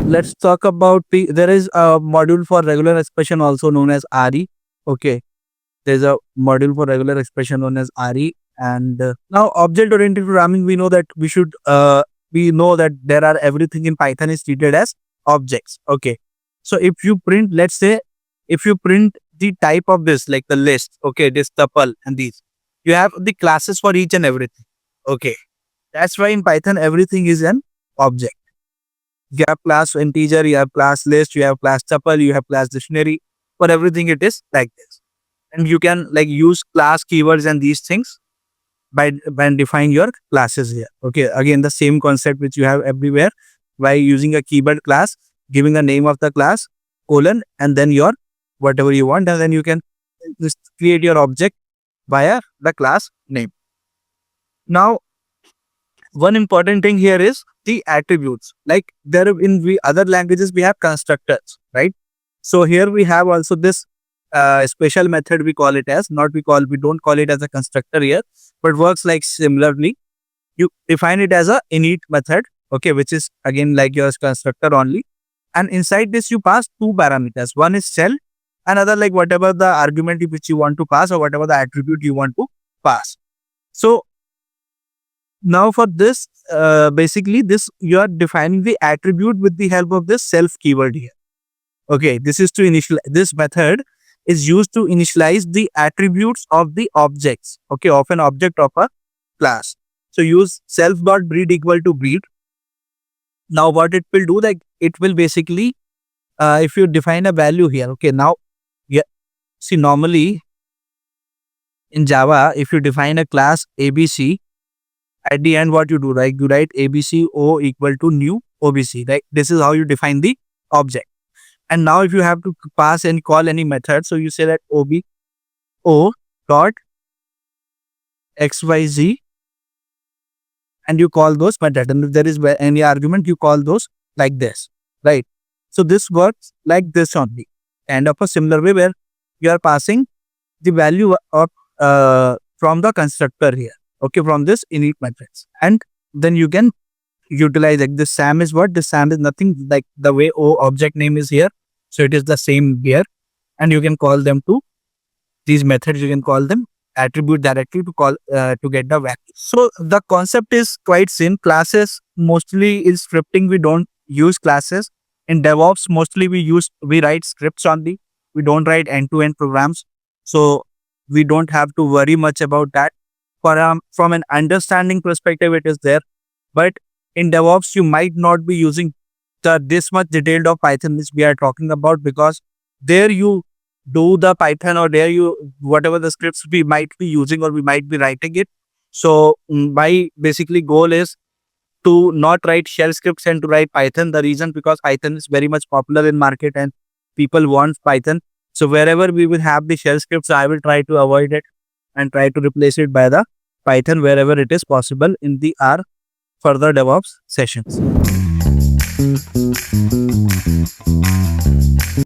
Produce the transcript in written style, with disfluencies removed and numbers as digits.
Let's talk about there is a module for regular expression also known as RE. Okay. There's a module for regular expression known as RE. And now object-oriented programming, we know that we know that there are everything in Python is treated as objects. Okay. So if you print, let's say, if you print the type of this, like the list, okay, this tuple and these, you have the classes for each and everything. Okay. That's why in Python, everything is an object. You have class integer, you have class list, you have class tuple, you have class dictionary. For everything, it is like this. And you can like use class keywords and these things by define your classes here. Okay, again the same concept which you have everywhere, by using a keyword class, giving the name of the class, colon, and then your whatever you want, and then you can just create your object via the class name. Now, one important thing here is the attributes. Like there in other languages we have constructors, right? So here we have also this special method, we call it as, we don't call it as a constructor here, but works like similarly. You define it as a init method, okay, which is again like your constructor only. And inside this you pass two parameters. One is shell, another like whatever the argument which you want to pass or whatever the attribute you want to pass. So now for this, basically this, you are defining the attribute with the help of this self keyword here. Okay, this is to initialize, this method is used to initialize the attributes of the objects, okay, of an object of a class. So use self.breed equal to breed. Now what it will do, like it will basically, if you define a value here, okay, now, yeah, see normally in Java, if you define a class ABC, at the end what you do, right, you write ABC O equal to new OBC, right? This is how you define the object. And now if you have to pass and call any method, so you say that O dot XYZ, and you call those methods. And if there is any argument, you call those like this, right? So this works like this only. And of a similar way where you are passing the value of from the constructor here, okay, from this init methods. And then you can utilize like this SAM is what? This SAM is nothing like the way O object name is here. So it is the same here. And you can call them to these methods, you can call them attribute directly to call to get the value. So the concept is quite simple. Classes mostly is scripting. We don't use classes. In DevOps, mostly we write scripts only. We don't write end-to-end programs. So we don't have to worry much about that. From an understanding perspective, it is there. But in DevOps, you might not be using this much detailed of Python which we are talking about, because there you do the Python, or there you whatever the scripts we might be using or we might be writing it. So my basically goal is to not write shell scripts and to write Python. The reason, because Python is very much popular in market and people want Python. So wherever we will have the shell scripts, I will try to avoid it and try to replace it by the Python wherever it is possible in our further DevOps sessions.